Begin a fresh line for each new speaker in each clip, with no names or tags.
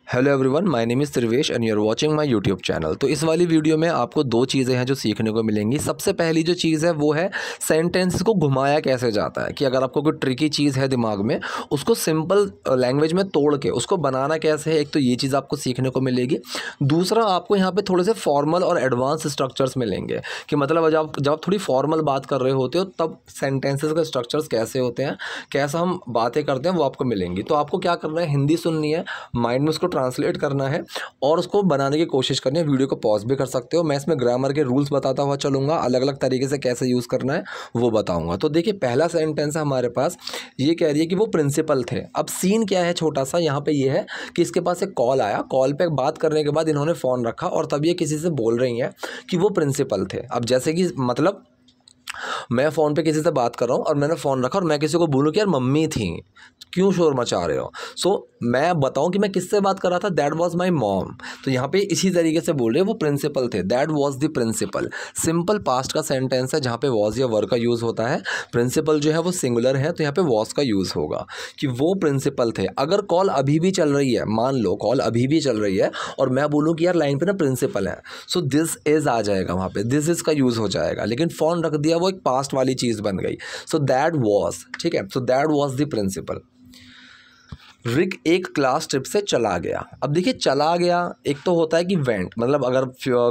Hello everyone, my name is Trivesh and you are watching my YouTube channel. तो इस वाली video में आपको दो चीज़ें हैं जो सीखने को मिलेंगी। सबसे पहली जो चीज़ है वो है सेंटेंस को घुमाया कैसे जाता है, कि अगर आपको कोई ट्रिकी चीज़ है दिमाग में, उसको सिंपल लैंग्वेज में तोड़ के उसको बनाना कैसे है, एक तो ये चीज़ आपको सीखने को मिलेगी। दूसरा, आपको यहाँ पर थोड़े से फॉर्मल और एडवांस स्ट्रक्चर्स मिलेंगे, कि मतलब जब आप थोड़ी फॉर्मल बात कर रहे होते हो तब सेंटेंसेस के स्ट्रक्चर्स कैसे होते हैं, कैसा हम बातें करते हैं, वो आपको मिलेंगी। तो आपको क्या करना है, हिंदी सुननी है, माइंड में उसको ट्रांसलेट करना है और उसको बनाने की कोशिश करनी है। वीडियो को पॉज भी कर सकते हो। मैं इसमें ग्रामर के रूल्स बताता हुआ चलूँगा, अलग अलग तरीके से कैसे यूज़ करना है वो बताऊँगा। तो देखिए, पहला सेंटेंस है हमारे पास, ये कह रही है कि वो प्रिंसिपल थे। अब सीन क्या है छोटा सा, यहाँ पे ये है कि इसके पास एक कॉल आया, कॉल पे बात करने के बाद इन्होंने फ़ोन रखा और तब ये किसी से बोल रही हैं कि वो प्रिंसिपल थे। अब जैसे कि मतलब मैं फ़ोन पे किसी से बात कर रहा हूँ और मैंने फ़ोन रखा और मैं किसी को बोलूँ कि यार मम्मी थी, क्यों शोर मचा रहे हो। सो मैं बताऊँ कि मैं किससे बात कर रहा था, दैट वाज माय मॉम। तो यहाँ पे इसी तरीके से बोल रहे हैं वो प्रिंसिपल थे, that was the principal. Simple past का सेंटेंस है जहाँ पे वाज या वर का यूज़ होता है। प्रिंसिपल जो है वो सिंगुलर है, तो यहाँ पे वाज का यूज़ होगा कि वो प्रिंसिपल थे। अगर कॉल अभी भी चल रही है, मान लो कॉल अभी भी चल रही है और मैं बोलूँ कि यार लाइन पे ना प्रिंसिपल है, सो दिस इज़ आ जाएगा, वहाँ पे दिस इज़ का यूज़ हो जाएगा। लेकिन फ़ोन रख दिया, वो एक पास्ट वाली चीज़ बन गई। सो दैट वाज, ठीक है, so that was the principal. Rick एक क्लास ट्रिप से चला गया। अब देखिए, चला गया एक तो होता है कि वेंट, मतलब अगर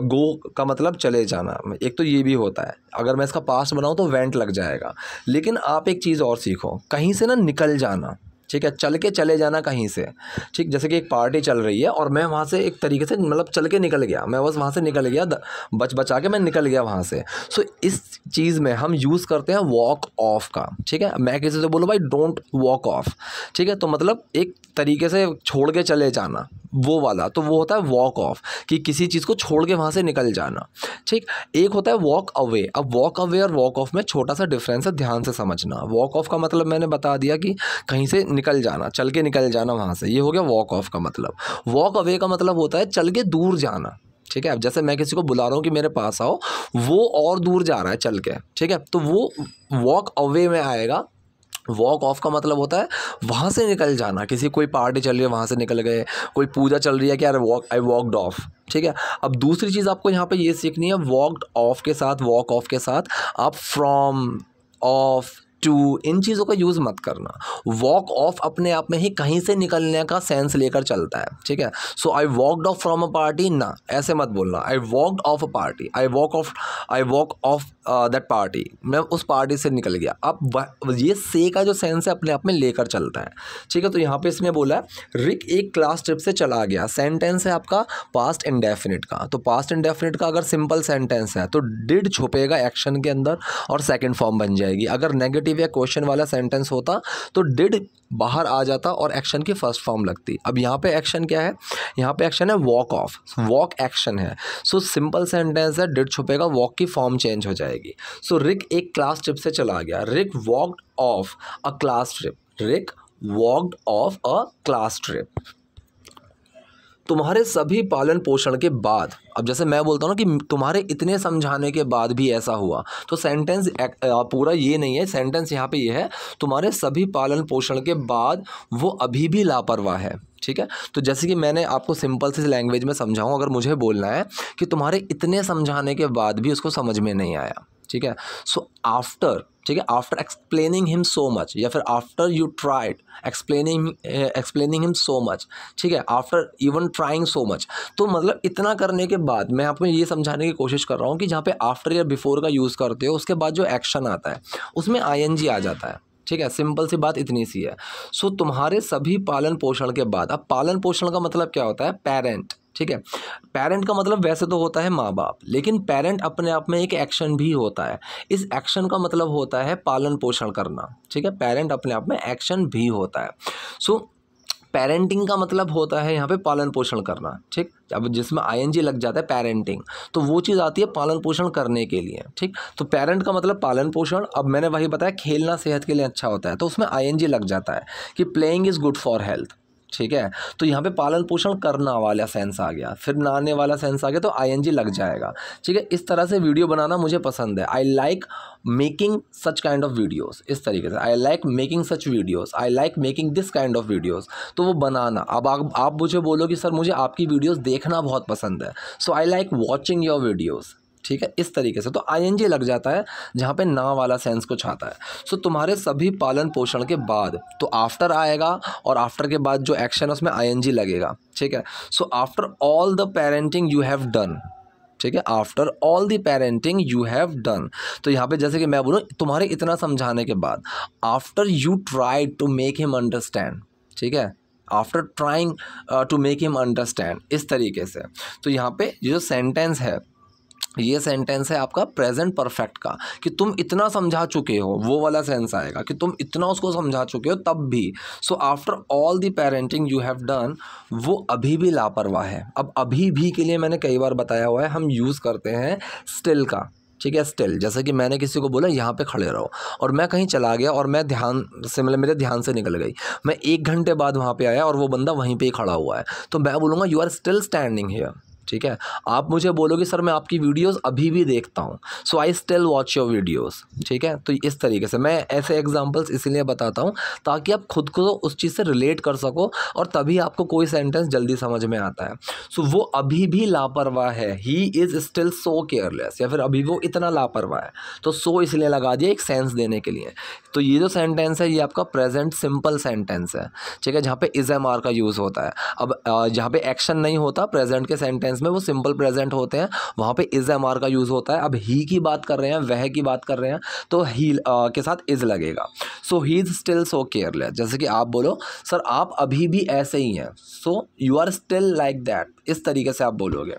गो का मतलब चले जाना, एक तो ये भी होता है। अगर मैं इसका पास्ट बनाऊँ तो वेंट लग जाएगा। लेकिन आप एक चीज़ और सीखो, कहीं से ना निकल जाना, ठीक है, चल के चले जाना कहीं से, ठीक। जैसे कि एक पार्टी चल रही है और मैं वहाँ से एक तरीके से मतलब चल के निकल गया, मैं बस वहाँ से निकल गया, बचा के मैं निकल गया वहाँ से। सो इस चीज़ में हम यूज़ करते हैं वॉक ऑफ का, ठीक है। मैं किसी से बोलूँ भाई डोंट वॉक ऑफ, ठीक है, तो मतलब एक तरीके से छोड़ के चले जाना, वो वाला तो वो होता है वॉक ऑफ, कि किसी चीज़ को छोड़ के वहाँ से निकल जाना, ठीक। एक होता है वॉक अवे। अब वॉक अवे और वॉक ऑफ में छोटा सा डिफरेंस है, ध्यान से समझना। वॉक ऑफ का मतलब मैंने बता दिया कि कहीं से निकल जाना, चल के निकल जाना वहाँ से, ये हो गया वॉक ऑफ का मतलब। वॉक अवे का मतलब होता है चल के दूर जाना, ठीक है। अब जैसे मैं किसी को बुला रहा हूँ कि मेरे पास आओ, वो और दूर जा रहा है चल के, ठीक है, तो वो वॉक अवे में आएगा। वॉक ऑफ का मतलब होता है वहाँ से निकल जाना, किसी कोई पार्टी चल रही है वहाँ से निकल गए, कोई पूजा चल रही है कि यार आई वॉकड ऑफ, ठीक है। अब दूसरी चीज़ आपको यहाँ पे ये सीखनी है, वॉकड ऑफ के साथ, वॉक ऑफ के साथ आप फ्रॉम, ऑफ, टू, इन चीज़ों का यूज़ मत करना। वॉक ऑफ अपने आप में ही कहीं से निकलने का सेंस लेकर चलता है, ठीक है। So I walked off from a party, ना ऐसे मत बोलना। I walked off a party, I walk off that party, मैं उस पार्टी से निकल गया। अब ये से का जो सेंस है अपने आप में लेकर चलता है, ठीक है। तो यहाँ पे इसने बोला रिक एक क्लास ट्रिप से चला गया। सेंटेंस है आपका पास्ट इंडेफिनिट का। तो पास्ट इंडेफिनिट का अगर सिंपल सेंटेंस है तो डिड छुपेगा एक्शन के अंदर और सेकंड फॉर्म बन जाएगी। अगर नेगेटिव या क्वेश्चन वाला सेंटेंस होता तो डिड बाहर आ जाता और एक्शन की फर्स्ट फॉर्म लगती। अब यहाँ पे एक्शन क्या है, यहाँ पे एक्शन है वॉक ऑफ, वॉक एक्शन है। सो सिंपल सेंटेंस है, डिड छुपेगा, वॉक की फॉर्म चेंज हो जाएगी। सो रिक एक क्लास ट्रिप से चला गया। Rick walked off a class trip, Rick walked off a class trip. तुम्हारे सभी पालन पोषण के बाद, अब जैसे मैं बोलता हूँ ना कि तुम्हारे इतने समझाने के बाद भी ऐसा हुआ, तो सेंटेंस पूरा ये नहीं है, सेंटेंस यहाँ पे ये है तुम्हारे सभी पालन पोषण के बाद वो अभी भी लापरवाह है, ठीक है। तो जैसे कि मैंने आपको सिंपल सी लैंग्वेज में समझाऊँ, अगर मुझे बोलना है कि तुम्हारे इतने समझाने के बाद भी उसको समझ में नहीं आया, ठीक है। सो आफ्टर, ठीक है, after explaining him so much, या फिर after you tried explaining him so much, ठीक है, after even trying so much. तो मतलब इतना करने के बाद मैं आपको ये समझाने की कोशिश कर रहा हूँ कि जहाँ पे आफ्टर या बिफोर का यूज़ करते हो, उसके बाद जो एक्शन आता है उसमें आईएनजी आ जाता है, ठीक है। सिंपल सी बात इतनी सी है। सो तुम्हारे सभी पालन पोषण के बाद, अब पालन पोषण का मतलब क्या होता है, पेरेंट, ठीक है। पेरेंट का मतलब वैसे तो होता है माँ बाप, लेकिन पेरेंट अपने आप में एक एक्शन भी होता है। इस एक्शन का मतलब होता है पालन पोषण करना, ठीक है। पेरेंट अपने आप में एक्शन भी होता है। सो पेरेंटिंग का मतलब होता है यहाँ पे पालन पोषण करना, ठीक। अब जिसमें आईएनजी लग जाता है पेरेंटिंग, तो वो चीज़ आती है पालन पोषण करने के लिए, ठीक। तो पेरेंट का मतलब पालन पोषण। अब मैंने वही बताया खेलना सेहत के लिए अच्छा होता है, तो उसमें आईएनजी लग जाता है कि playing is good for health, ठीक है। तो यहाँ पे पालन पोषण करना वाला सेंस आ गया, फिर नहाने वाला सेंस आ गया, तो आईएनजी लग जाएगा। ठीक है, इस तरह से वीडियो बनाना मुझे पसंद है। I like making such kind of videos, इस तरीके से I like making such videos, I like making this kind of videos. तो वो बनाना, अब आप मुझे बोलो कि सर मुझे आपकी वीडियोस देखना बहुत पसंद है, so I like watching your videos. ठीक है, इस तरीके से तो आईएनजी लग जाता है जहाँ पे ना वाला सेंस कुछ आता है। सो तुम्हारे सभी पालन पोषण के बाद तो आफ्टर आएगा, और आफ्टर के बाद जो एक्शन है उसमें आईएनजी लगेगा। ठीक है, so after all the parenting you have done, ठीक है, after all the parenting you have done. तो यहाँ पे जैसे कि मैं बोलूँ तुम्हारे इतना समझाने के बाद, after you try to make him understand, ठीक है, after trying to make him understand, इस तरीके से। तो यहाँ पे जो सेंटेंस है, ये सेंटेंस है आपका प्रेजेंट परफेक्ट का, कि तुम इतना समझा चुके हो, वो वाला सेंस आएगा कि तुम इतना उसको समझा चुके हो तब भी। So after all the parenting you have done, वो अभी भी लापरवाह है। अब अभी भी के लिए मैंने कई बार बताया हुआ है, हम यूज़ करते हैं स्टिल का। ठीक है, स्टिल, जैसे कि मैंने किसी को बोला यहाँ पे खड़े रहो, और मैं कहीं चला गया और मैं ध्यान से, मतलब मेरे ध्यान से निकल गई, मैं 1 घंटे बाद वहाँ पे आया और वो बंदा वहीं पे ही खड़ा हुआ है, तो मैं बोलूँगा you are still standing here. ठीक है, आप मुझे बोलोगे सर मैं आपकी वीडियोस अभी भी देखता हूँ, so I still watch your videos. ठीक है, तो इस तरीके से मैं ऐसे एग्जांपल्स इसलिए बताता हूँ ताकि आप खुद को उस चीज़ से रिलेट कर सको, और तभी आपको कोई सेंटेंस जल्दी समझ में आता है। सो वो अभी भी लापरवाह है, ही इज़ स्टिल सो केयरलेस, या फिर अभी वो इतना लापरवाह है, तो सो इसलिए लगा दिया एक सेंस देने के लिए। तो ये जो सेंटेंस है ये आपका प्रेजेंट सिंपल सेंटेंस है। ठीक है, जहाँ पे इज एम आर का यूज़ होता है। अब जहाँ पे एक्शन नहीं होता प्रेजेंट के सेंटेंस में, वो सिंपल प्रेजेंट होते हैं, वहाँ पे इज एम आर का यूज़ होता है। अब ही की बात कर रहे हैं, वह की बात कर रहे हैं, तो ही के साथ इज लगेगा। So he is still so careless, जैसे कि आप बोलो सर आप अभी भी ऐसे ही हैं, so you are still like that, इस तरीके से आप बोलोगे।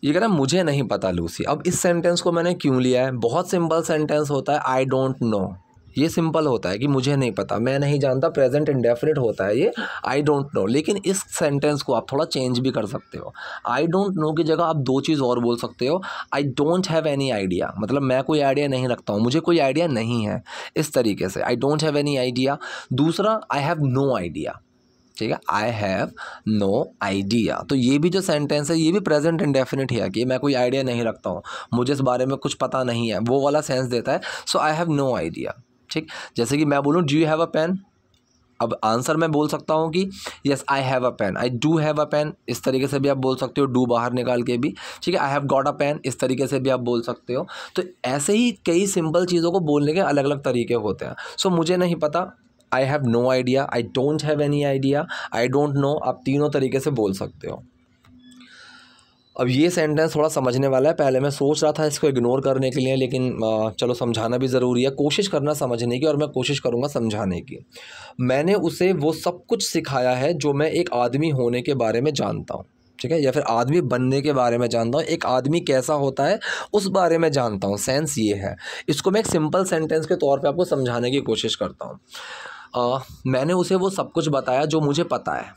ये कह रहा है मुझे नहीं पता लूसी। अब इस सेंटेंस को मैंने क्यों लिया है, बहुत सिंपल सेंटेंस होता है, आई डोंट नो। ये सिंपल होता है कि मुझे नहीं पता, मैं नहीं जानता, प्रेजेंट इंडेफिनिट होता है ये, आई डोंट नो। लेकिन इस सेंटेंस को आप थोड़ा चेंज भी कर सकते हो। आई डोंट नो की जगह आप 2 चीज़ और बोल सकते हो, आई डोंट हैव एनी आइडिया, मतलब मैं कोई आइडिया नहीं रखता हूँ, मुझे कोई आइडिया नहीं है, इस तरीके से आई डोंट हैव एनी आइडिया। दूसरा आई हैव नो आइडिया। ठीक है, आई हैव नो आइडिया, तो ये भी जो सेंटेंस है ये भी प्रेजेंट इंडेफिनिट है कि मैं कोई आइडिया नहीं रखता हूँ, मुझे इस बारे में कुछ पता नहीं है, वो वाला सेंस देता है। So I have no idea. ठीक, जैसे कि मैं बोलूँ do you have a pen, अब आंसर मैं बोल सकता हूँ कि yes I have a pen, I do have a pen, इस तरीके से भी आप बोल सकते हो, डू बाहर निकाल के भी। ठीक है, I have got a pen, इस तरीके से भी आप बोल सकते हो। तो ऐसे ही कई सिंपल चीज़ों को बोलने के अलग अलग तरीके होते हैं। सो मुझे नहीं पता, I have no idea, I don't have any idea, I don't know, आप तीनों तरीके से बोल सकते हो। अब ये सेंटेंस थोड़ा समझने वाला है, पहले मैं सोच रहा था इसको इग्नोर करने के लिए, लेकिन चलो समझाना भी ज़रूरी है, कोशिश करना समझने की, और मैं कोशिश करूँगा समझाने की। मैंने उसे वो सब कुछ सिखाया है जो मैं एक आदमी होने के बारे में जानता हूँ। ठीक है, या फिर आदमी बनने के बारे में जानता हूँ, एक आदमी कैसा होता है उस बारे में जानता हूँ, सेंस ये है। इसको मैं एक सिंपल सेंटेंस के तौर पे आपको समझाने की कोशिश करता हूँ। मैंने उसे वो सब कुछ बताया जो मुझे पता है।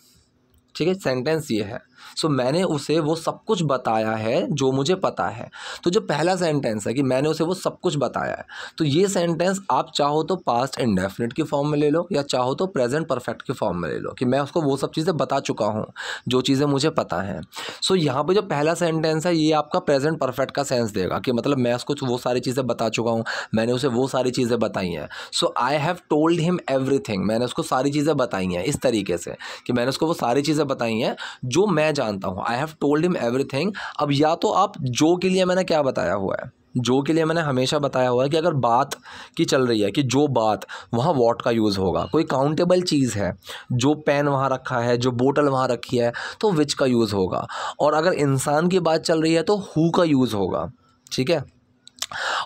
ठीक है, सेंटेंस ये है। सो मैंने उसे वो सब कुछ बताया है जो मुझे पता है। तो जो पहला सेंटेंस है कि मैंने उसे वो सब कुछ बताया है, तो ये सेंटेंस आप चाहो तो पास्ट इंडेफिनिट की फॉर्म में ले लो, या चाहो तो प्रेजेंट परफेक्ट की फॉर्म में ले लो, कि मैं उसको वो सब चीज़ें बता चुका हूँ जो चीज़ें मुझे पता हैं। सो यहाँ पे जो पहला सेंटेंस है ये आपका प्रेजेंट परफेक्ट का सेंस देगा, कि मतलब मैं उसको वो सारी चीज़ें बता चुका हूँ, मैंने उसे वो सारी चीज़ें बताई हैं। So I have told him everything, मैंने उसको सारी चीज़ें बताई हैं, इस तरीके से कि मैंने उसको वो सारी चीज़ें बताई हैं जो मैं जानता हूँ। आई हैव टोल्ड हिम एवरीथिंग। अब या तो आप जो के लिए मैंने क्या बताया हुआ है, जो के लिए मैंने हमेशा बताया हुआ है कि अगर बात की चल रही है कि जो बात, वहाँ वॉट का यूज़ होगा। कोई काउंटेबल चीज़ है, जो पेन वहाँ रखा है, जो बोतल वहाँ रखी है, तो विच का यूज़ होगा। और अगर इंसान की बात चल रही है तो हु का यूज़ होगा। ठीक है,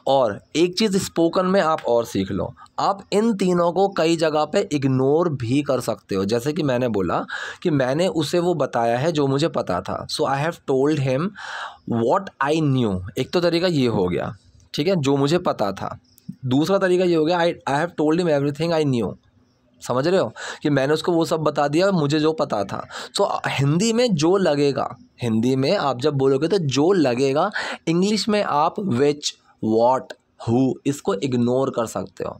और एक चीज़ स्पोकन में आप और सीख लो, आप इन तीनों को कई जगह पे इग्नोर भी कर सकते हो। जैसे कि मैंने बोला कि मैंने उसे वो बताया है जो मुझे पता था, so I have told him what I knew. एक तो तरीका ये हो गया, ठीक है, जो मुझे पता था। दूसरा तरीका ये हो गया आई have told him everything I knew. समझ रहे हो कि मैंने उसको वो सब बता दिया मुझे जो पता था। सो हिंदी में जो लगेगा, हिंदी में आप जब बोलोगे तो जो लगेगा, इंग्लिश में आप विच, व्हाट, हु, इसको इग्नोर कर सकते हो।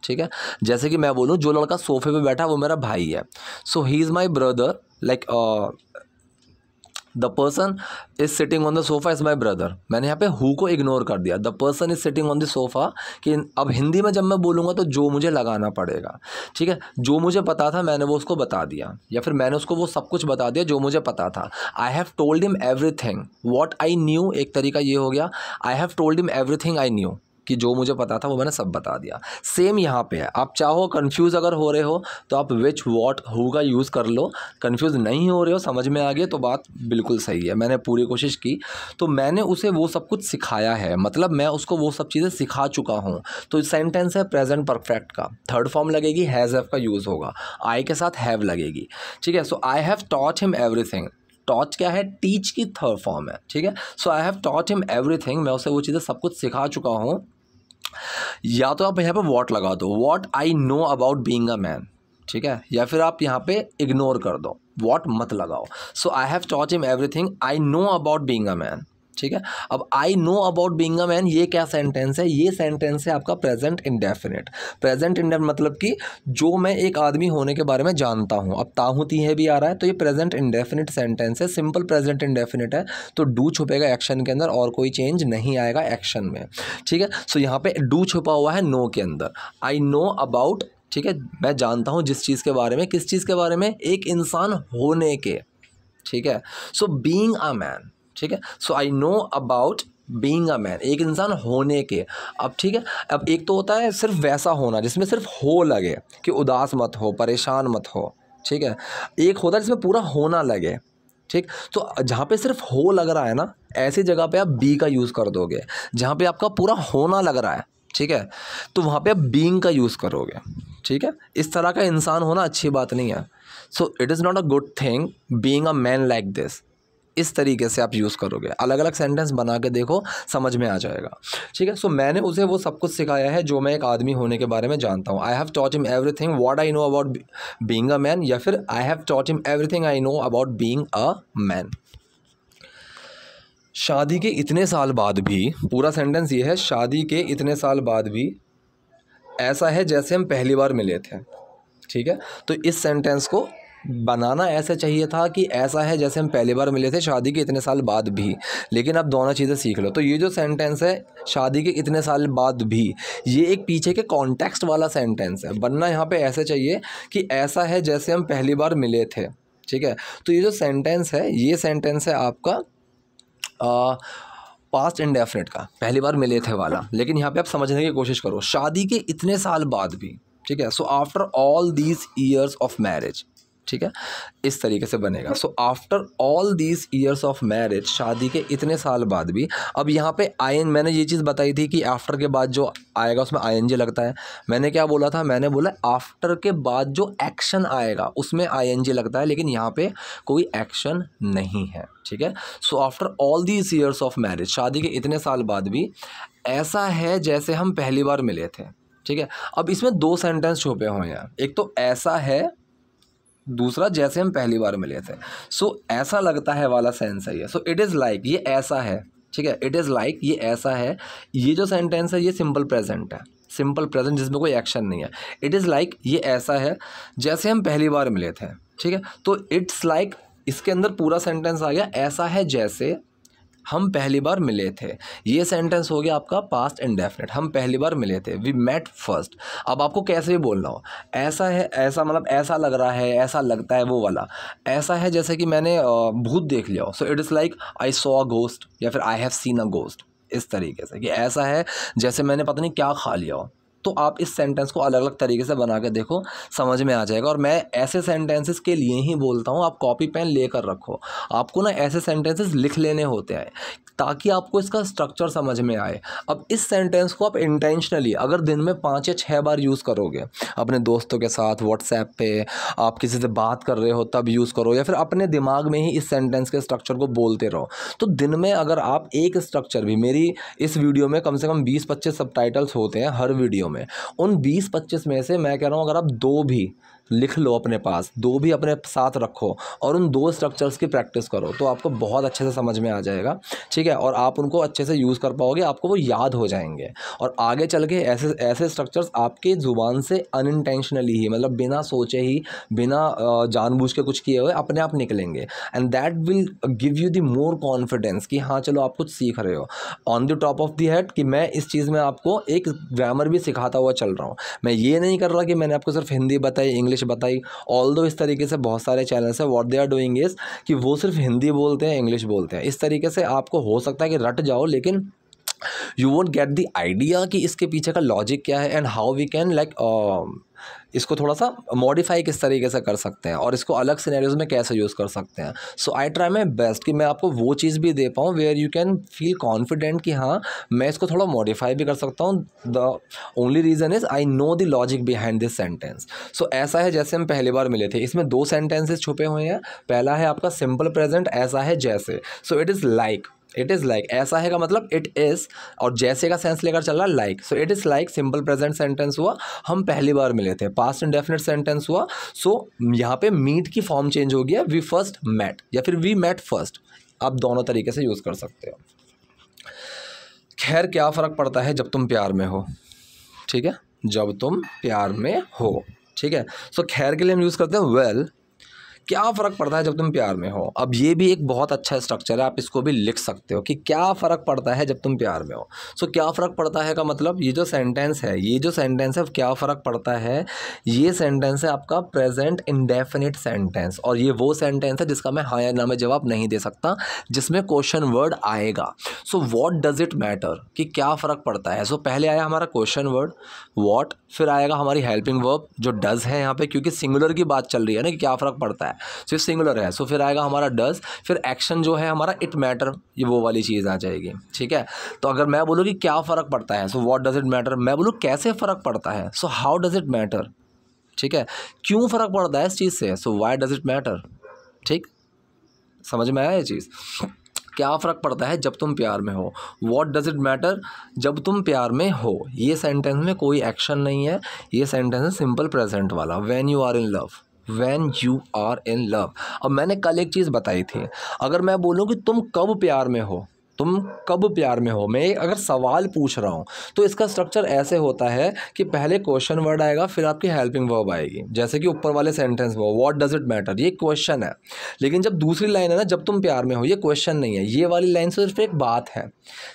ठीक है। जैसे कि मैं बोलूँ जो लड़का सोफे पे बैठा वो मेरा भाई है, so he is my brother, like the person is sitting on the sofa is my brother. मैंने यहाँ पे हु को इग्नोर कर दिया, the person is sitting on the sofa. कि अब हिंदी में जब मैं बोलूँगा तो जो मुझे लगाना पड़ेगा, ठीक है। जो मुझे पता था मैंने वो उसको बता दिया, या फिर मैंने उसको वो सब कुछ बता दिया जो मुझे पता था। आई have told him everything what I knew, एक तरीका ये हो गया। आई have told him everything I knew, कि जो मुझे पता था वो मैंने सब बता दिया। सेम यहाँ पे है, आप चाहो कंफ्यूज अगर हो रहे हो तो आप विच वॉट हु का यूज़ कर लो। कंफ्यूज नहीं हो रहे हो, समझ में आ गया तो बात बिल्कुल सही है, मैंने पूरी कोशिश की। तो मैंने उसे वो सब कुछ सिखाया है, मतलब मैं उसको वो सब चीज़ें सिखा चुका हूँ। तो सेंटेंस है प्रेजेंट परफेक्ट का, थर्ड फॉर्म लगेगी, हैज़ हैव का यूज़ होगा, आई के साथ हैव लगेगी, ठीक है। So I have taught him everything. Taught क्या है, टीच की थर्ड फॉर्म है, ठीक है। So I have taught him everything, मैं उसे वो चीज़ें सब कुछ सिखा चुका हूँ। या तो आप यहाँ पे वॉट लगा दो, what I know about being a man, ठीक है। या फिर आप यहाँ पे इग्नोर कर दो, वॉट मत लगाओ। So I have taught him everything I know about being a man, ठीक है। अब I know about being a man ये क्या सेंटेंस है, ये सेंटेंस है आपका प्रेजेंट इंडेफिनिट। प्रेजेंट इंडेफिनिट मतलब कि जो मैं एक आदमी होने के बारे में जानता हूँ। अब ताहूती है भी आ रहा है तो ये प्रेजेंट इंडेफिनिट सेंटेंस है, सिंपल प्रेजेंट इंडेफिनिट है, तो डू छुपेगा एक्शन के अंदर और कोई चेंज नहीं आएगा एक्शन में, ठीक है। सो यहाँ पे डू छुपा हुआ है नो के अंदर। आई नो अबाउट, ठीक है, मैं जानता हूँ जिस चीज़ के बारे में, किस चीज़ के बारे में, एक इंसान होने के, ठीक है। सो बीइंग अ मैन, ठीक है। So I know about being a man, एक इंसान होने के। अब ठीक है, अब एक तो होता है सिर्फ वैसा होना जिसमें सिर्फ हो लगे कि उदास मत हो, परेशान मत हो, ठीक है। एक होता है जिसमें पूरा होना लगे, ठीक। तो जहाँ पे सिर्फ हो लग रहा है ना, ऐसी जगह पे आप बी का यूज़ कर दोगे। जहाँ पे आपका पूरा होना लग रहा है, ठीक है, तो वहाँ पे आप बीइंग का यूज़ करोगे, ठीक है। इस तरह का इंसान होना अच्छी बात नहीं है। So it is not a good thing being a man like this. इस तरीके से आप यूज़ करोगे, अलग अलग सेंटेंस बना के देखो, समझ में आ जाएगा, ठीक है। सो मैंने उसे वो सब कुछ सिखाया है जो मैं एक आदमी होने के बारे में जानता हूँ। आई have taught him everything what I know about being a man, या फिर आई have taught him everything I know about being a man. शादी के इतने साल बाद भी, पूरा सेंटेंस ये है, शादी के इतने साल बाद भी ऐसा है जैसे हम पहली बार मिले थे, ठीक है। तो इस सेंटेंस को बनाना ऐसे चाहिए था कि ऐसा है जैसे हम पहली बार मिले थे शादी के इतने साल बाद भी, लेकिन आप दोनों चीज़ें सीख लो। तो ये जो सेंटेंस है शादी के इतने साल बाद भी, ये एक पीछे के कॉन्टेक्स्ट वाला सेंटेंस है। बनना यहाँ पे ऐसे चाहिए कि ऐसा है जैसे हम पहली बार मिले थे, ठीक है। तो ये जो सेंटेंस है, ये सेंटेंस है आपका पास्ट इंडेफिनिट का, पहली बार मिले थे वाला। लेकिन यहाँ पे आप समझने की कोशिश करो, शादी के इतने साल बाद भी, ठीक है। So after all these years of marriage, ठीक है, इस तरीके से बनेगा। So after all these years of marriage, शादी के इतने साल बाद भी। अब यहाँ पे आईएन, मैंने ये चीज़ बताई थी कि आफ्टर के बाद जो आएगा उसमें आईएनजी लगता है। मैंने क्या बोला था, मैंने बोला आफ्टर के बाद जो एक्शन आएगा उसमें आईएनजी लगता है, लेकिन यहाँ पे कोई एक्शन नहीं है, ठीक है। So after all these years of marriage, शादी के इतने साल बाद भी ऐसा है जैसे हम पहली बार मिले थे, ठीक है। अब इसमें दो सेंटेंस छुपे हुए हैं, एक तो ऐसा है, दूसरा जैसे हम पहली बार मिले थे। सो ऐसा लगता है वाला सेंस है ये। सो इट इज़ लाइक, ये ऐसा है, ठीक है। इट इज़ लाइक, ये ऐसा है। ये जो सेंटेंस है ये सिंपल प्रेजेंट है, सिंपल प्रेजेंट जिसमें कोई एक्शन नहीं है। इट इज़ लाइक, ये ऐसा है जैसे हम पहली बार मिले थे, ठीक है। तो इट्स लाइक, इसके अंदर पूरा सेंटेंस आ गया, ऐसा है जैसे हम पहली बार मिले थे। ये सेंटेंस हो गया आपका पास्ट इंडेफिनिट, हम पहली बार मिले थे, वी मेट फर्स्ट। अब आपको कैसे भी बोलना हो, ऐसा है, ऐसा मतलब ऐसा लग रहा है, ऐसा लगता है, वो वाला। ऐसा है जैसे कि मैंने भूत देख लिया हो, so it is like I saw a ghost, या फिर I have seen a ghost. इस तरीके से कि ऐसा है जैसे मैंने पता नहीं क्या खा लिया हो। तो आप इस सेंटेंस को अलग अलग तरीके से बना के देखो, समझ में आ जाएगा। और मैं ऐसे सेंटेंसेस के लिए ही बोलता हूँ, आप कॉपी पेन लेकर रखो। आपको ना ऐसे सेंटेंसेस लिख लेने होते हैं ताकि आपको इसका स्ट्रक्चर समझ में आए। अब इस सेंटेंस को आप इंटेंशनली अगर दिन में 5 या 6 बार यूज़ करोगे, अपने दोस्तों के साथ व्हाट्सएप पे आप किसी से बात कर रहे हो तब यूज़ करो, या फिर अपने दिमाग में ही इस सेंटेंस के स्ट्रक्चर को बोलते रहो, तो दिन में अगर आप एक स्ट्रक्चर भी, मेरी इस वीडियो में कम से कम 20-25 सबटाइटल्स होते हैं हर वीडियो में, उन 20-25 में से मैं कह रहा हूँ अगर आप 2 भी लिख लो अपने पास, दो भी अपने साथ रखो और उन दो स्ट्रक्चर्स की प्रैक्टिस करो, तो आपको बहुत अच्छे से समझ में आ जाएगा, ठीक है, और आप उनको अच्छे से यूज़ कर पाओगे, आपको वो याद हो जाएंगे और आगे चल के ऐसे ऐसे स्ट्रक्चर्स आपके ज़ुबान से अनइंटेंशनली ही, मतलब बिना सोचे ही, बिना जानबूझ के कुछ किए हुए अपने आप निकलेंगे, and that will give you the more confidence कि हाँ चलो आप कुछ सीख रहे हो। On the top of the head कि मैं इस चीज़ में आपको एक ग्रामर भी सिखाता हुआ चल रहा हूँ, मैं ये नहीं कर रहा कि मैंने आपको सिर्फ हिंदी बताई, इंग्लिश बताई। ऑल्दो इस तरीके से बहुत सारे चैनल्स हैं, what they are doing is कि वो सिर्फ हिंदी बोलते हैं, इंग्लिश बोलते हैं, इस तरीके से आपको हो सकता है कि रट जाओ, लेकिन you won't get the idea कि इसके पीछे का लॉजिक क्या है and how we can like इसको थोड़ा सा मॉडिफाई किस तरीके से कर सकते हैं और इसको अलग सिनेरियोज में कैसे यूज़ कर सकते हैं। So I try my best कि मैं आपको वो चीज़ भी दे पाऊँ where you can feel confident कि हाँ मैं इसको थोड़ा मॉडिफाई भी कर सकता हूँ। The only reason is I know the logic behind this sentence. सो ऐसा है जैसे हम पहली बार मिले थे, इसमें दो सेंटेंसेस छुपे हुए हैं। पहला है आपका सिंपल प्रेजेंट, ऐसा है जैसे। सो इट इज़ लाइक ऐसा है का मतलब इट इज़, और जैसे का सेंस लेकर चल रहा like. So it is like simple present sentence हुआ, हम पहली बार मिले थे। पास्ट इंडेफिनिट सेंटेंस हुआ, सो यहाँ पे मीट की फॉर्म चेंज हो गया, वी फर्स्ट मेट या फिर वी मेट फर्स्ट, आप दोनों तरीके से यूज़ कर सकते हो। खैर क्या फ़र्क पड़ता है जब तुम प्यार में हो, ठीक है, जब तुम प्यार में हो, ठीक है। सो खैर के लिए हम यूज़ करते हैं वेल। क्या फ़र्क पड़ता है जब तुम प्यार में हो। अब ये भी एक बहुत अच्छा स्ट्रक्चर है, आप इसको भी लिख सकते हो कि क्या फ़र्क पड़ता है जब तुम प्यार में हो। सो क्या फ़र्क पड़ता है का मतलब ये जो सेंटेंस है क्या फ़र्क पड़ता है, ये सेंटेंस है आपका प्रेजेंट इंडेफिनिट सेंटेंस, और ये वो सेंटेंस है जिसका मैं हाँ या ना में जवाब नहीं दे सकता, जिसमें क्वेश्चन वर्ड आएगा। So what does it matter कि क्या फ़र्क पड़ता है। सो पहले आया हमारा क्वेश्चन वर्ड व्हाट, फिर आएगा हमारी हेल्पिंग वर्ब जो डज़ है यहाँ पे, क्योंकि सिंगुलर की बात चल रही है ना कि क्या फ़र्क पड़ता है, सिर्फ सिंगुलर है। सो फिर आएगा हमारा डज, फिर एक्शन जो है हमारा इट मैटर, ये वो वाली चीज़ आ जाएगी, ठीक है। तो अगर मैं बोलूँ कि क्या फ़र्क पड़ता है, so what does it matter, मैं बोलूँ कैसे फ़र्क पड़ता है, so how does it matter, ठीक है, क्यों फ़र्क पड़ता है इस चीज़ से, so why does it matter, ठीक, समझ में आया ये चीज़। क्या फ़र्क पड़ता है जब तुम प्यार में हो, व्हाट डज इट मैटर जब तुम प्यार में हो। ये सेंटेंस में कोई एक्शन नहीं है, ये सेंटेंस है सिंपल प्रेजेंट वाला, when you are in love, when you are in love. अब मैंने कल एक चीज़ बताई थी, अगर मैं बोलूँ कि तुम कब प्यार में हो, तुम कब प्यार में हो, मैं अगर सवाल पूछ रहा हूँ तो इसका स्ट्रक्चर ऐसे होता है कि पहले क्वेश्चन वर्ड आएगा, फिर आपकी हेल्पिंग वर्ब आएगी, जैसे कि ऊपर वाले सेंटेंस में व्हाट डज इट मैटर, ये क्वेश्चन है। लेकिन जब दूसरी लाइन है ना, जब तुम प्यार में हो, ये क्वेश्चन नहीं है, ये वाली लाइन सिर्फ एक बात है,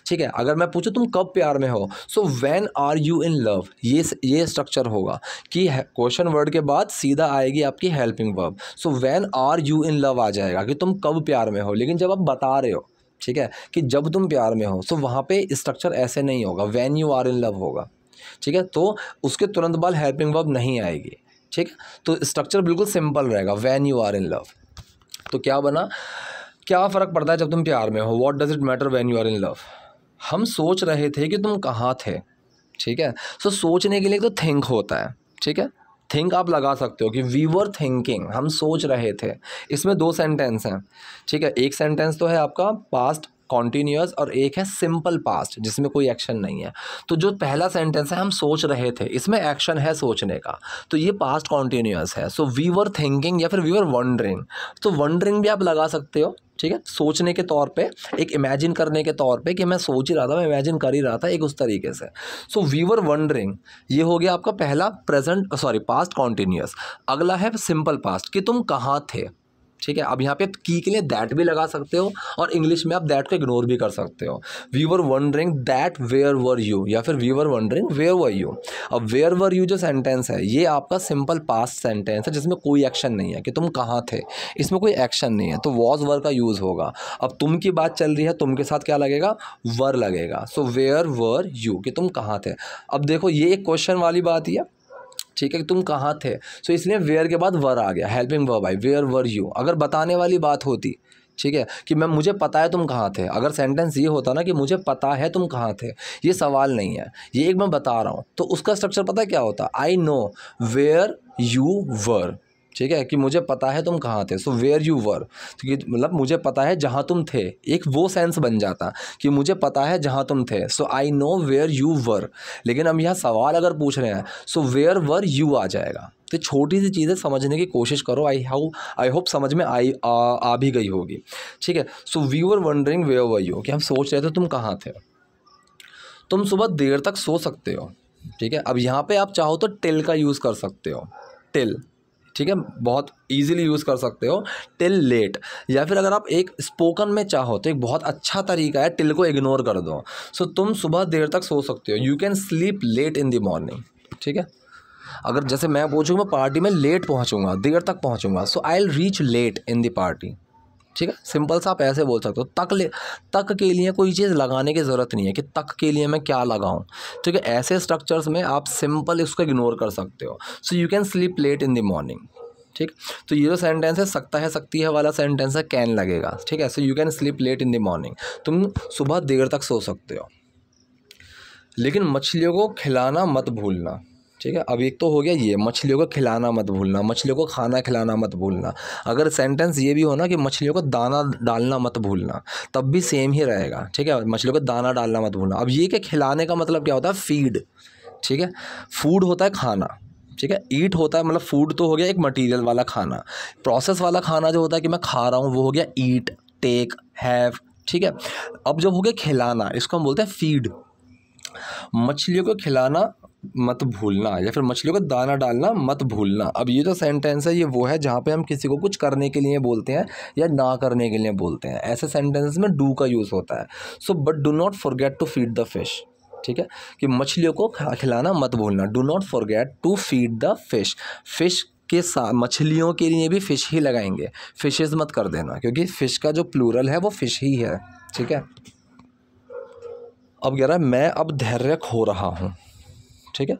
ठीक है। अगर मैं पूछूं तुम कब प्यार में हो, so when are you in love, ये स्ट्रक्चर होगा कि क्वेश्चन वर्ड के बाद सीधा आएगी आपकी helping verb. So when are you in love आ जाएगा कि तुम कब प्यार में हो। लेकिन जब आप बता रहे हो, ठीक है, कि जब तुम प्यार में हो, सो वहाँ पे स्ट्रक्चर ऐसे नहीं होगा, when you are in love होगा, ठीक है। तो उसके तुरंत बाद हेल्पिंग वर्ब नहीं आएगी, ठीक है। तो स्ट्रक्चर बिल्कुल सिंपल रहेगा, when you are in love. तो क्या बना, क्या फ़र्क पड़ता है जब तुम प्यार में हो, what does it matter when you are in love. हम सोच रहे थे कि तुम कहाँ थे, ठीक है। सो सोचने के लिए तो थिंक होता है, ठीक है, थिंक आप लगा सकते हो कि वी वर थिंकिंग, हम सोच रहे थे। इसमें दो सेंटेंस हैं, ठीक है, एक सेंटेंस तो है आपका पास्ट कॉन्टीन्यूअस और एक है सिंपल पास्ट जिसमें कोई एक्शन नहीं है। तो जो पहला सेंटेंस है हम सोच रहे थे, इसमें एक्शन है सोचने का, तो ये पास्ट कॉन्टीन्यूअस है। सो वी वर थिंकिंग या फिर वी वर वंडरिंग, तो वंडरिंग भी आप लगा सकते हो, ठीक है, सोचने के तौर पे, एक इमेजिन करने के तौर पे कि मैं सोच ही रहा था, मैं इमेजिन कर ही रहा था, एक उस तरीके से। सो वी वर वंडरिंग, ये हो गया आपका पहला पास्ट कॉन्टीन्यूअस। अगला है सिंपल पास्ट कि तुम कहाँ थे, ठीक है। अब यहाँ पे की के लिए दैट भी लगा सकते हो और इंग्लिश में आप दैट को इग्नोर भी कर सकते हो। We were wondering that where were you, या फिर we were wondering where were you. अब वेयर वर यू जो सेंटेंस है ये आपका सिंपल पास्ट सेंटेंस है जिसमें कोई एक्शन नहीं है कि तुम कहाँ थे, इसमें कोई एक्शन नहीं है, तो वॉज वर का यूज़ होगा। अब तुम की बात चल रही है, तुम के साथ क्या लगेगा, वर लगेगा। सो वेयर वर यू कि तुम कहाँ थे। अब देखो ये एक क्वेश्चन वाली बात ही है, ठीक है, कि तुम कहाँ थे, सो इसलिए वेयर के बाद वर आ गया, हेल्पिंग वर्ब आई, वेयर वर यू। अगर बताने वाली बात होती, ठीक है, कि मुझे पता है तुम कहाँ थे, अगर सेंटेंस ये होता ना कि मुझे पता है तुम कहाँ थे, ये सवाल नहीं है, ये एक मैं बता रहा हूँ, तो उसका स्ट्रक्चर पता है क्या होता, I know where you were, ठीक है, कि मुझे पता है तुम कहाँ थे, सो वेयर यू वर, तो मतलब मुझे पता है जहाँ तुम थे, एक वो सेंस बन जाता कि मुझे पता है जहाँ तुम थे, so I know where you were. लेकिन हम यहाँ सवाल अगर पूछ रहे हैं सो वेयर वर यू आ जाएगा। तो छोटी सी चीज़ें समझने की कोशिश करो, आई होप समझ में आ भी गई होगी। ठीक है, so we were wondering where were you, कि हम सोच रहे थे तुम कहाँ थे। तुम सुबह देर तक सो सकते हो। ठीक है, अब यहाँ पे आप चाहो तो टिल का यूज़ कर सकते हो, टिल। ठीक है, बहुत इजीली यूज़ कर सकते हो टिल लेट। या फिर अगर आप एक स्पोकन में चाहो तो एक बहुत अच्छा तरीका है, टिल को इग्नोर कर दो। सो तुम सुबह देर तक सो सकते हो, you can sleep late in the morning. ठीक है, अगर जैसे मैं पूछूँ मैं पार्टी में लेट पहुँचूँगा, देर तक पहुँचूँगा, so I will reach late in the party. ठीक है, सिंपल सा आप ऐसे बोल सकते हो। तक के लिए कोई चीज़ लगाने की ज़रूरत नहीं है कि तक के लिए मैं क्या लगाऊं। ठीक है, ऐसे स्ट्रक्चर्स में आप सिंपल इसको इग्नोर कर सकते हो। So you can sleep late in the morning. ठीक, तो ये जो सेंटेंस है सकता है सकती है वाला सेंटेंस है, कैन लगेगा। ठीक है, so you can sleep late in the morning, तुम सुबह देर तक सो सकते हो। लेकिन मछलियों को खिलाना मत भूलना। ठीक है, अब एक तो हो गया ये, मछलियों को खिलाना मत भूलना, मछलियों को खाना खिलाना मत भूलना। अगर सेंटेंस ये भी हो ना कि मछलियों को दाना डालना मत भूलना, तब भी सेम ही रहेगा। ठीक है, मछलियों को दाना डालना मत भूलना। अब ये कि खिलाने का मतलब क्या होता है, फीड। ठीक है, फूड होता है खाना। ठीक है, ईट होता है मतलब फूड तो हो गया एक मटेरियल वाला खाना, प्रोसेस वाला खाना जो होता है कि मैं खा रहा हूँ वो हो गया ईट, टेक, हैव। ठीक है, अब जब हो गया खिलाना, इसको हम बोलते हैं फीड। मछलियों को खिलाना मत भूलना या फिर मछलियों को दाना डालना मत भूलना। अब ये जो सेंटेंस है ये वो है जहाँ पे हम किसी को कुछ करने के लिए बोलते हैं या ना करने के लिए बोलते हैं। ऐसे सेंटेंस में डू का यूज़ होता है। So but do not forget to feed the fish. ठीक है, कि मछलियों को खिलाना मत भूलना, do not forget to feed the fish. Fish के साथ मछलियों के लिए भी फ़िश ही लगाएंगे, फिशेज़ मत कर देना, क्योंकि फ़िश का जो प्लूरल है वो फ़िश ही है। ठीक है, अब कह रहा है मैं अब धैर्य खो रहा हूँ। ठीक है,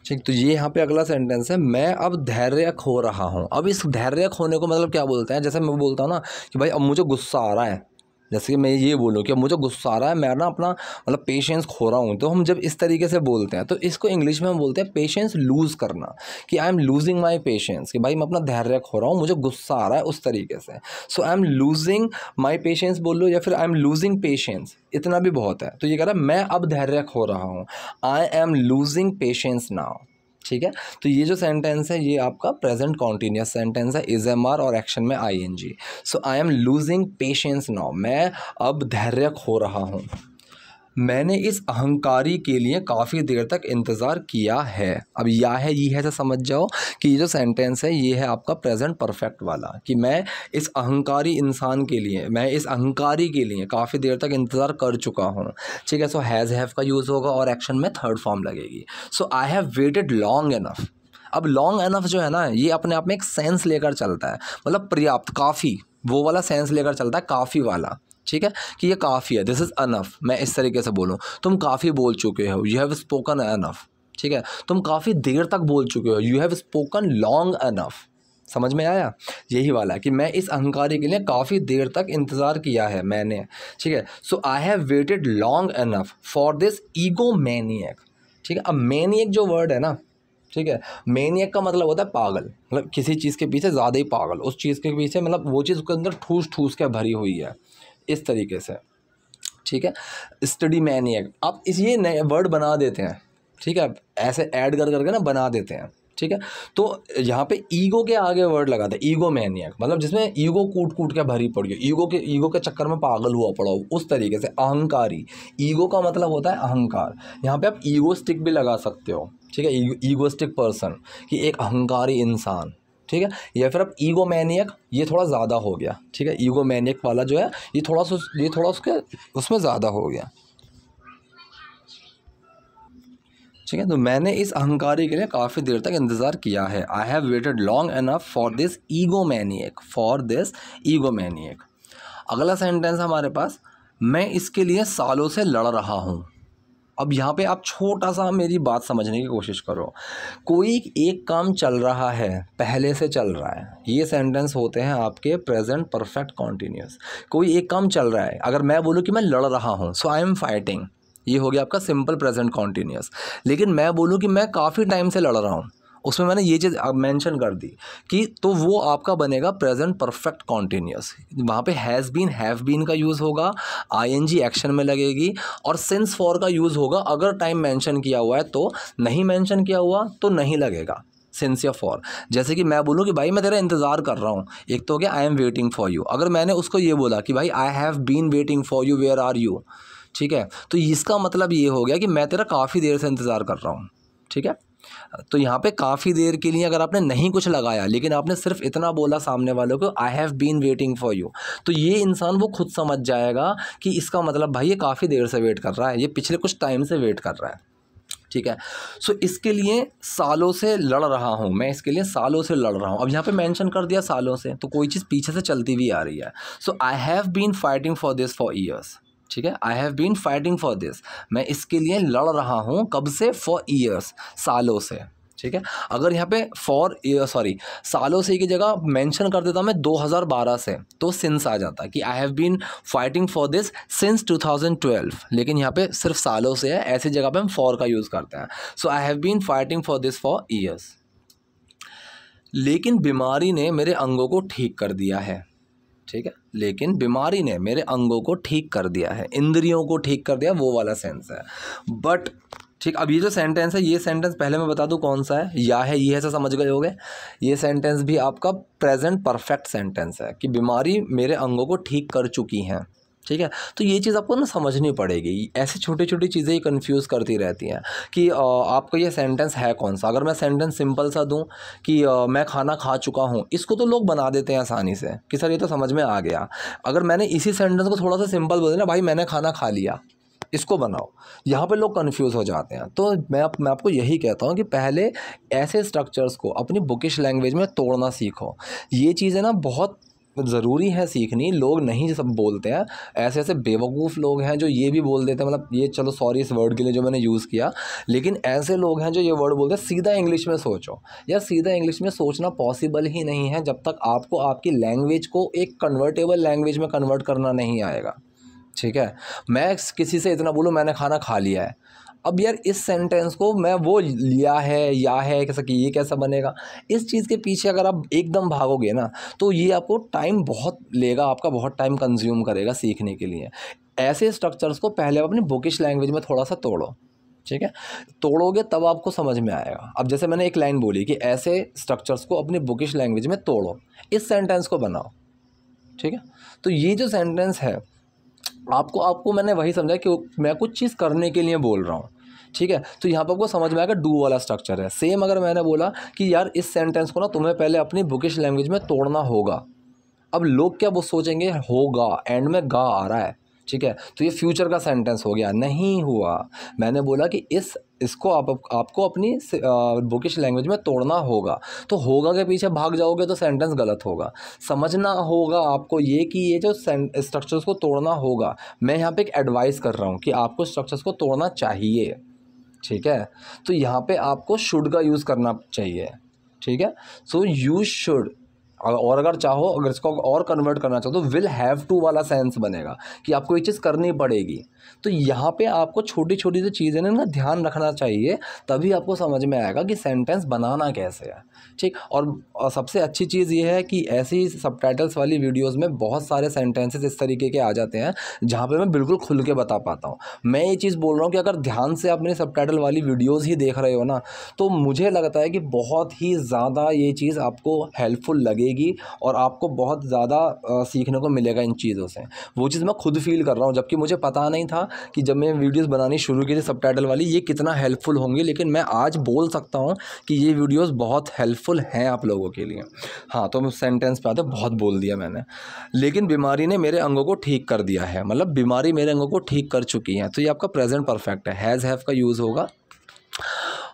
ठीक, तो ये यहाँ पे अगला सेंटेंस है, मैं अब धैर्य खो रहा हूँ। अब इस धैर्य खोने को मतलब क्या बोलते हैं, जैसे मैं बोलता हूँ ना कि भाई अब मुझे गुस्सा आ रहा है, जैसे कि मैं ये बोलूँ कि अब मुझे गुस्सा आ रहा है, मैं ना अपना मतलब पेशेंस खो रहा हूँ, तो हम जब इस तरीके से बोलते हैं तो इसको इंग्लिश में हम बोलते हैं पेशेंस लूज़ करना, कि आई एम लूजिंग माई पेशेंस, कि भाई मैं अपना धैर्य खो रहा हूँ, मुझे गुस्सा आ रहा है, उस तरीके से। So I am losing my patience बोल लो या फिर आई एम लूजिंग पेशेंस, इतना भी बहुत है। तो ये कह रहा है मैं अब धैर्य खो रहा हूँ, I am losing patience now. ठीक है, तो ये जो सेंटेंस है ये आपका प्रेजेंट कॉन्टीन्यूअस सेंटेंस है, इज एम आर और एक्शन में I N G. So I am losing patience now, मैं अब धैर्य खो रहा हूँ। मैंने इस अहंकारी के लिए काफ़ी देर तक इंतज़ार किया है। अब या है ये है, तो समझ जाओ कि ये जो सेंटेंस है ये है आपका प्रेजेंट परफेक्ट वाला, कि मैं इस अहंकारी इंसान के लिए, मैं इस अहंकारी के लिए काफ़ी देर तक इंतज़ार कर चुका हूँ। ठीक है, सो हैज़ हैव का यूज़ होगा और एक्शन में थर्ड फॉर्म लगेगी। So I have waited long enough. अब लॉन्ग एनफ जो है ना ये अपने आप में एक सेंस लेकर चलता है, मतलब पर्याप्त, काफ़ी, वो वाला सेंस लेकर चलता है, काफ़ी वाला। ठीक है, कि ये काफ़ी है, दिस इज़ अनफ। मैं इस तरीके से बोलूँ, तुम काफ़ी बोल चुके हो, यू हैव स्पोकन अनफ। ठीक है, तुम काफ़ी देर तक बोल चुके हो, you have spoken long enough. समझ में आया, यही वाला है कि मैं इस अहंकारी के लिए काफ़ी देर तक इंतज़ार किया है मैंने। ठीक है, so I have waited long enough for this egomaniac. ठीक है, अब मैनियक जो वर्ड है ना, ठीक है, मैनियक का मतलब होता है पागल, मतलब किसी चीज़ के पीछे ज़्यादा ही पागल, उस चीज़ के पीछे मतलब वो चीज़ उसके अंदर ठूस ठूस के भरी हुई है, इस तरीके से। ठीक है, स्टडी मैनियक, आप इस ये नए वर्ड बना देते हैं। ठीक है, ऐसे ऐड कर करके ना बना देते हैं। ठीक है, तो यहाँ पे ईगो के आगे वर्ड लगाते हैं, ईगो मैनियक, मतलब जिसमें ईगो कूट कूट के भरी पड़ी हो, ईगो के चक्कर में पागल हुआ पड़ा हो, उस तरीके से। अहंकारी, ईगो का मतलब होता है अहंकार, यहाँ पे आप ईगोस्टिक भी लगा सकते हो। ठीक है, ईगोस्टिक पर्सन, कि एक अहंकारी इंसान। ठीक है, या फिर अब ईगो मैनियक, ये थोड़ा ज़्यादा हो गया। ठीक है, ईगो मैनियक वाला जो है ये थोड़ा उसके उसमें ज़्यादा हो गया। ठीक है, तो मैंने इस अहंकारी के लिए काफ़ी देर तक इंतज़ार किया है। I have waited long enough for this ego maniac, for this ego maniac. अगला सेंटेंस हमारे पास, मैं इसके लिए सालों से लड़ रहा हूँ। अब यहाँ पे आप छोटा सा मेरी बात समझने की कोशिश करो। कोई एक काम चल रहा है, पहले से चल रहा है, ये सेंटेंस होते हैं आपके प्रेजेंट परफेक्ट कॉन्टीन्यूअस। कोई एक काम चल रहा है, अगर मैं बोलूँ कि मैं लड़ रहा हूँ, सो आई एम फाइटिंग, ये हो गया आपका सिंपल प्रेजेंट कॉन्टीन्यूअस। लेकिन मैं बोलूँ कि मैं काफ़ी टाइम से लड़ रहा हूँ, उसमें मैंने ये चीज़ मेंशन कर दी कि तो वो आपका बनेगा प्रेजेंट परफेक्ट कॉन्टिन्यूस। वहाँ पे हैज़ बीन हैव बीन का यूज़ होगा, आईएनजी एक्शन में लगेगी, और सिंस फॉर का यूज़ होगा अगर टाइम मेंशन किया हुआ है तो, नहीं मेंशन किया हुआ तो नहीं लगेगा सिंस या फॉर। जैसे कि मैं बोलूँ कि भाई मैं तेरा इंतज़ार कर रहा हूँ, एक तो हो गया I am waiting for you. अगर मैंने उसको ये बोला कि भाई I have been waiting for you, where are you, ठीक है, तो इसका मतलब ये हो गया कि मैं तेरा काफ़ी देर से इंतज़ार कर रहा हूँ, ठीक है। तो यहाँ पे काफ़ी देर के लिए अगर आपने नहीं कुछ लगाया लेकिन आपने सिर्फ इतना बोला सामने वालों को I have been waiting for you, तो ये इंसान वो खुद समझ जाएगा कि इसका मतलब भाई ये काफ़ी देर से वेट कर रहा है, ये पिछले कुछ टाइम से वेट कर रहा है, ठीक है। सो इसके लिए सालों से लड़ रहा हूँ मैं, इसके लिए सालों से लड़ रहा हूँ। अब यहाँ पे मेंशन कर दिया सालों से, तो कोई चीज़ पीछे से चलती हुई आ रही है। So I have been fighting for this for years, ठीक है, I have been fighting for this, मैं इसके लिए लड़ रहा हूँ कब से, फॉर ईयर्स, सालों से, ठीक है। अगर यहाँ पे सालों से की जगह मेंशन कर देता मैं 2012 से, तो सिंस आ जाता कि I have been fighting for this since 2012, लेकिन यहाँ पे सिर्फ सालों से है, ऐसी जगह पे हम फॉर का यूज़ करते हैं। So I have been fighting for this for years. लेकिन बीमारी ने मेरे अंगों को ठीक कर दिया है, ठीक है, लेकिन बीमारी ने मेरे अंगों को ठीक कर दिया है, इंद्रियों को ठीक कर दिया, वो वाला सेंस है। बट ठीक, अब ये जो सेंटेंस है, ये सेंटेंस पहले मैं बता दूं कौन सा है, या है ये ऐसा समझ गए होगे। ये सेंटेंस भी आपका प्रेजेंट परफेक्ट सेंटेंस है कि बीमारी मेरे अंगों को ठीक कर चुकी हैं, ठीक है। तो ये चीज़ आपको ना समझनी पड़ेगी, ऐसी छोटी छोटी चीज़ें ही कन्फ्यूज़ करती रहती हैं कि आपका ये सेंटेंस है कौन सा। अगर मैं सेंटेंस सिंपल सा दूं कि मैं खाना खा चुका हूं, इसको तो लोग बना देते हैं आसानी से कि सर ये तो समझ में आ गया। अगर मैंने इसी सेंटेंस को थोड़ा सा सिंपल बोल दिया ना, भाई मैंने खाना खा लिया, इसको बनाओ, यहाँ पे लोग कंफ्यूज हो जाते हैं। तो मैं आपको यही कहता हूँ कि पहले ऐसे स्ट्रक्चर्स को अपनी बुकिश लैंग्वेज में तोड़ना सीखो। ये चीज़ें ना बहुत ज़रूरी है सीखनी, लोग नहीं सब बोलते हैं। ऐसे ऐसे बेवकूफ़ लोग हैं जो ये भी बोल देते हैं, मतलब ये चलो सॉरी इस वर्ड के लिए जो मैंने यूज़ किया, लेकिन ऐसे लोग हैं जो ये वर्ड बोलते हैं सीधा इंग्लिश में सोचो। यार सीधा इंग्लिश में सोचना पॉसिबल ही नहीं है जब तक आपको आपकी लैंग्वेज को एक कन्वर्टेबल लैंग्वेज में कन्वर्ट करना नहीं आएगा, ठीक है। मैं किसी से इतना बोलूँ मैंने खाना खा लिया है, अब यार इस सेंटेंस को मैं वो लिया है या है कैसा कि ये कैसा बनेगा, इस चीज़ के पीछे अगर आप एकदम भागोगे ना तो ये आपको टाइम बहुत लेगा, आपका बहुत टाइम कंज्यूम करेगा सीखने के लिए। ऐसे स्ट्रक्चर्स को पहले आप अपनी बुकिश लैंग्वेज में थोड़ा सा तोड़ो, ठीक है, तोड़ोगे तब आपको समझ में आएगा। अब जैसे मैंने एक लाइन बोली कि ऐसे स्ट्रक्चर्स को अपनी बुकिश लैंग्वेज में तोड़ो, इस सेंटेंस को बनाओ, ठीक है। तो ये जो सेंटेंस है आपको मैंने वही समझा कि मैं कुछ चीज़ करने के लिए बोल रहा हूँ, ठीक है। तो यहाँ पर आपको समझ में आएगा डू वाला स्ट्रक्चर है। सेम अगर मैंने बोला कि यार इस सेंटेंस को ना तुम्हें पहले अपनी बुकिश लैंग्वेज में तोड़ना होगा, अब लोग क्या वो सोचेंगे होगा, एंड में गा आ रहा है, ठीक है, तो ये फ्यूचर का सेंटेंस हो गया, नहीं हुआ। मैंने बोला कि इसको आपको अपनी बुकिश लैंग्वेज में तोड़ना होगा, तो होगा के पीछे भाग जाओगे तो सेंटेंस गलत होगा। समझना होगा आपको ये कि ये जो स्ट्रक्चर्स को तोड़ना होगा, मैं यहाँ पे एक एडवाइस कर रहा हूँ कि आपको स्ट्रक्चर्स को तोड़ना चाहिए, ठीक है। तो यहाँ पे आपको शुड का यूज़ करना चाहिए, ठीक है। सो यू शुड, और अगर चाहो, अगर इसको और कन्वर्ट करना चाहो तो विल हैव टू वाला सेंस बनेगा कि आपको ये चीज़ करनी पड़ेगी। तो यहाँ पे आपको छोटी छोटी जो चीज़ें ना, इनका ध्यान रखना चाहिए, तभी आपको समझ में आएगा कि सेंटेंस बनाना कैसे है, ठीक। और सबसे अच्छी चीज़ ये है कि ऐसी सबटाइटल्स वाली वीडियोज़ में बहुत सारे सेंटेंसेस इस तरीके के आ जाते हैं जहाँ पर मैं बिल्कुल खुल के बता पाता हूँ। मैं ये चीज़ बोल रहा हूँ कि अगर ध्यान से आप मेरी सबटाइटल वाली वीडियोज़ ही देख रहे हो ना, तो मुझे लगता है कि बहुत ही ज़्यादा ये चीज़ आपको हेल्पफुल लगेगी और आपको बहुत ज़्यादा सीखने को मिलेगा इन चीज़ों से। वो चीज़ मैं खुद फील कर रहा हूँ, जबकि मुझे पता नहीं था कि जब मैं वीडियोस बनानी शुरू की थी सबटाइटल वाली, ये कितना हेल्पफुल होंगी, लेकिन मैं आज बोल सकता हूँ कि ये वीडियोस बहुत हेल्पफुल हैं आप लोगों के लिए। हाँ, तो मैं सेंटेंस पे आते बहुत बोल दिया मैंने। लेकिन बीमारी ने मेरे अंगों को ठीक कर दिया है, मतलब बीमारी मेरे अंगों को ठीक कर चुकी है, तो ये आपका प्रेजेंट परफेक्ट है, हैज़ हैव का यूज़ होगा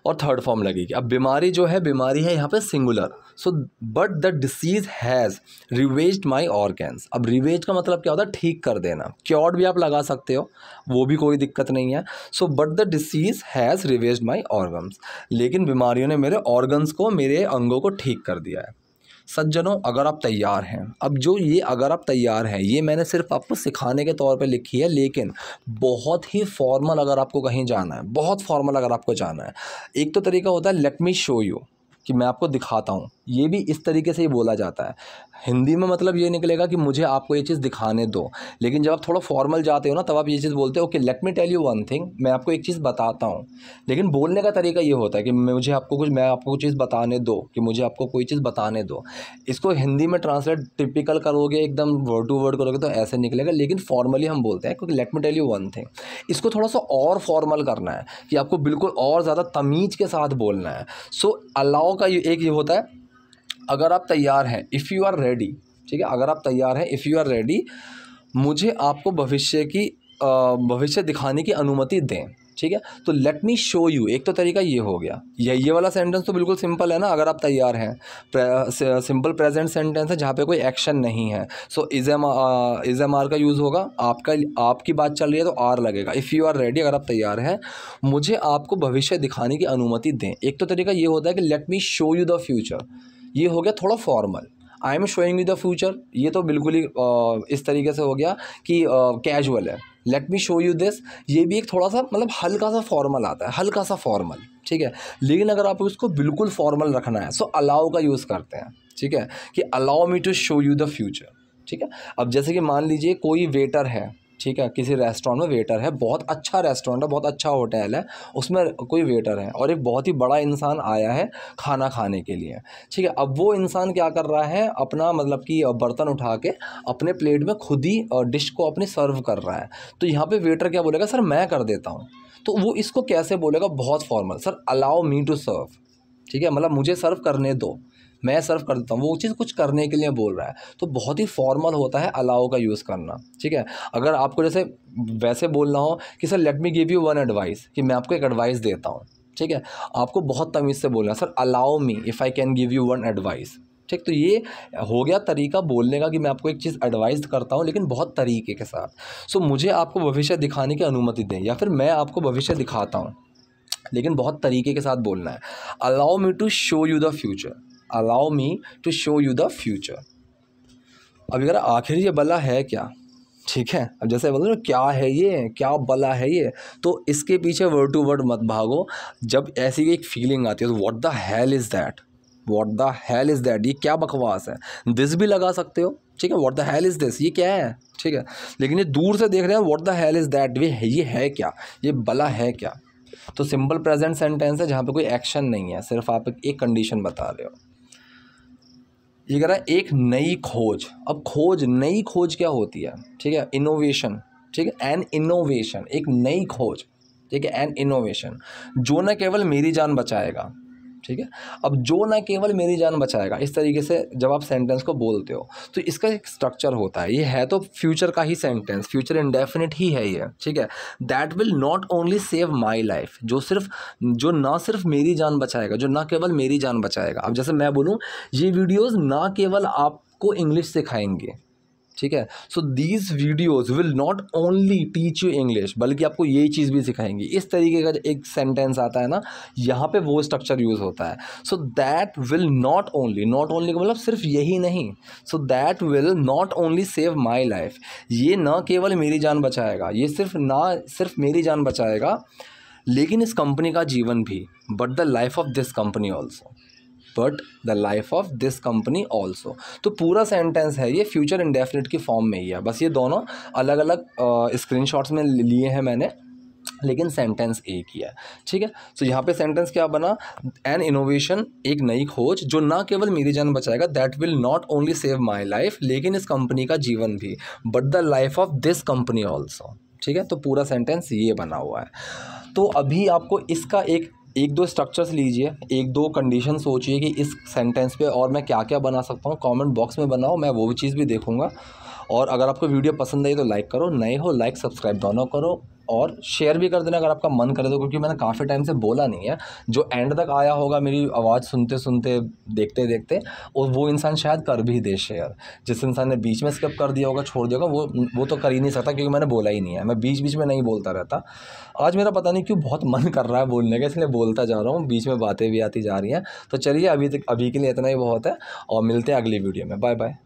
और थर्ड फॉर्म लगेगी। अब बीमारी जो है, बीमारी है यहाँ पे singular. So but the disease has ravaged my organs. अब रिवेज का मतलब क्या होता है, ठीक कर देना। क्योर्ड भी आप लगा सकते हो, वो भी कोई दिक्कत नहीं है। So but the disease has ravaged my organs, लेकिन बीमारियों ने मेरे ऑर्गन्स को, मेरे अंगों को ठीक कर दिया है। सज्जनों, अगर आप तैयार हैं, अब जो ये अगर आप तैयार हैं, ये मैंने सिर्फ आपको सिखाने के तौर पे लिखी है, लेकिन बहुत ही फॉर्मल अगर आपको कहीं जाना है, बहुत फॉर्मल अगर आपको जाना है, एक तो तरीका होता है लेट मी शो यू, कि मैं आपको दिखाता हूँ, ये भी इस तरीके से ही बोला जाता है। हिंदी में मतलब ये निकलेगा कि मुझे आपको ये चीज़ दिखाने दो, लेकिन जब आप थोड़ा फॉर्मल जाते हो ना तब आप ये चीज़ बोलते हो, okay let me tell you one thing, मैं आपको एक चीज़ बताता हूँ। लेकिन बोलने का तरीका ये होता है कि मैं आपको कुछ चीज़ बताने दो, कि मुझे आपको कोई चीज़ बताने दो। इसको हिंदी में ट्रांसलेट टिपिकल करोगे, एकदम वर्ड टू वर्ड करोगे तो ऐसे निकलेगा, लेकिन फॉर्मली हम बोलते हैं क्योंकि let me tell you one thing. इसको थोड़ा सा और फॉर्मल करना है कि आपको बिल्कुल और ज़्यादा तमीज़ के साथ बोलना है। सो अलाउ का एक ये होता है, अगर आप तैयार हैं, इफ़ यू आर रेडी, ठीक है, अगर आप तैयार हैं, इफ़ यू आर रेडी, मुझे आपको भविष्य दिखाने की अनुमति दें, ठीक है। तो लेट मी शो यू, एक तो तरीका ये हो गया। ये वाला सेंटेंस तो बिल्कुल सिंपल है ना, अगर आप तैयार हैं, सिंपल प्रेजेंट सेंटेंस है जहाँ पे कोई एक्शन नहीं है। सो इज एम आर का यूज़ होगा, आपकी बात चल रही है तो आर लगेगा। इफ़ यू आर रेडी, अगर आप तैयार हैं, मुझे आपको भविष्य दिखाने की अनुमति दें। एक तो तरीका ये होता है कि let me show you the future, ये हो गया थोड़ा formal. I am showing you the future, ये तो बिल्कुल ही इस तरीके से हो गया कि कैजुअल है। Let me show you this, ये भी एक थोड़ा सा मतलब हल्का सा फॉर्मल आता है, हल्का सा फॉर्मल, ठीक है। लेकिन अगर आप उसको बिल्कुल फॉर्मल रखना है सो अलाउ का यूज़ करते हैं, ठीक है, कि allow me to show you the future, ठीक है। अब जैसे कि मान लीजिए कोई वेटर है, ठीक है, किसी रेस्टोरेंट में वेटर है, बहुत अच्छा रेस्टोरेंट है, बहुत अच्छा होटल है, उसमें कोई वेटर है और एक बहुत ही बड़ा इंसान आया है खाना खाने के लिए, ठीक है। अब वो इंसान क्या कर रहा है, अपना मतलब कि बर्तन उठा के अपने प्लेट में खुद ही डिश को अपनी सर्व कर रहा है। तो यहाँ पे वेटर क्या बोलेगा, सर मैं कर देता हूँ। तो वो इसको कैसे बोलेगा, बहुत formal, sir allow me to serve, ठीक है, मतलब मुझे सर्व करने दो, मैं सर्व कर देता हूँ। वो चीज़ कुछ करने के लिए बोल रहा है, तो बहुत ही फॉर्मल होता है अलाउ का यूज़ करना, ठीक है। अगर आपको जैसे वैसे बोलना हो कि sir let me give you one advice, कि मैं आपको एक एडवाइस देता हूँ, ठीक है, आपको बहुत तमीज़ से बोलना है, sir allow me if I can give you one advice, ठीक। तो ये हो गया तरीका बोलने का कि मैं आपको एक चीज़ एडवाइस करता हूँ, लेकिन बहुत तरीके के साथ। सो मुझे आपको भविष्य दिखाने की अनुमति दें, या फिर मैं आपको भविष्य दिखाता हूँ, लेकिन बहुत तरीके के साथ बोलना है। Allow me to show you the future, allow me to show you the future. अब अगर आखिर ये भला है क्या, ठीक है, अब जैसे बोलते हैं क्या है ये, क्या भला है ये, तो इसके पीछे वर्ड टू वर्ड मत भागो। जब ऐसी एक फीलिंग आती है तो what the hell is that, what the hell is that, ये क्या बकवास है, दिस भी लगा सकते हो, ठीक है, what the hell is this, ये क्या है, ठीक है। लेकिन ये दूर से देख रहे हैं, what the hell is that, ये है क्या, ये भला है क्या। तो सिंपल प्रेजेंट सेंटेंस है जहाँ पे कोई एक्शन नहीं है, सिर्फ आप एक कंडीशन बता रहे हो। ये कह रहा है एक नई खोज। अब नई खोज क्या होती है, ठीक है, इनोवेशन, ठीक है, एन इनोवेशन, एक नई खोज, ठीक है, एन इनोवेशन, जो न केवल मेरी जान बचाएगा, ठीक है। अब जो न केवल मेरी जान बचाएगा, इस तरीके से जब आप सेंटेंस को बोलते हो तो इसका एक स्ट्रक्चर होता है। ये है तो फ्यूचर का ही सेंटेंस, फ्यूचर इंडेफिनिट ही है ये, ठीक है। That will not only save my life, जो ना सिर्फ मेरी जान बचाएगा, जो ना केवल मेरी जान बचाएगा। अब जैसे मैं बोलूँ, ये वीडियोज़ ना केवल आपको इंग्लिश सिखाएंगे, ठीक है, so these videos will not only teach you English, बल्कि आपको यही चीज़ भी सिखाएंगी। इस तरीके का एक सेंटेंस आता है ना, यहाँ पे वो स्ट्रक्चर यूज़ होता है। So that will not only का मतलब सिर्फ यही नहीं, so that will not only save my life, ये ना केवल मेरी जान बचाएगा, ये सिर्फ मेरी जान बचाएगा, लेकिन इस कंपनी का जीवन भी, but the life of this company also, but the life of this company also. तो पूरा सेंटेंस है ये फ्यूचर इंडेफिनिट की फॉर्म में ही है, बस ये दोनों अलग अलग स्क्रीनशॉट्स में लिए हैं मैंने, लेकिन सेंटेंस एक ही है, ठीक है। सो यहाँ पे सेंटेंस क्या बना, एन इनोवेशन, एक नई खोज, जो ना केवल मेरी जान बचाएगा, that will not only save my life, लेकिन इस कंपनी का जीवन भी, but the life of this company also, ठीक है। तो पूरा सेंटेंस ये बना हुआ है। तो अभी आपको इसका एक दो स्ट्रक्चर्स लीजिए, एक दो कंडीशन सोचिए कि इस सेंटेंस पे और मैं क्या क्या बना सकता हूँ, कमेंट बॉक्स में बनाओ, मैं वो चीज़ भी देखूँगा। और अगर आपको वीडियो पसंद आई तो लाइक करो, नए हो लाइक सब्सक्राइब दोनों करो, और शेयर भी कर देना अगर आपका मन करे तो, क्योंकि मैंने काफ़ी टाइम से बोला नहीं है। जो एंड तक आया होगा मेरी आवाज़ सुनते सुनते देखते देखते, और वो इंसान शायद कर भी दे शेयर। जिस इंसान ने बीच में स्किप कर दिया होगा, छोड़ दिया होगा, वो तो कर ही नहीं सकता, क्योंकि मैंने बोला ही नहीं है। मैं बीच बीच में नहीं बोलता रहता। आज मेरा पता नहीं क्यों बहुत मन कर रहा है बोलने का, इसलिए बोलता जा रहा हूँ, बीच में बातें भी आती जा रही हैं। तो चलिए अभी के लिए इतना ही बहुत है, और मिलते हैं अगली वीडियो में। Bye bye.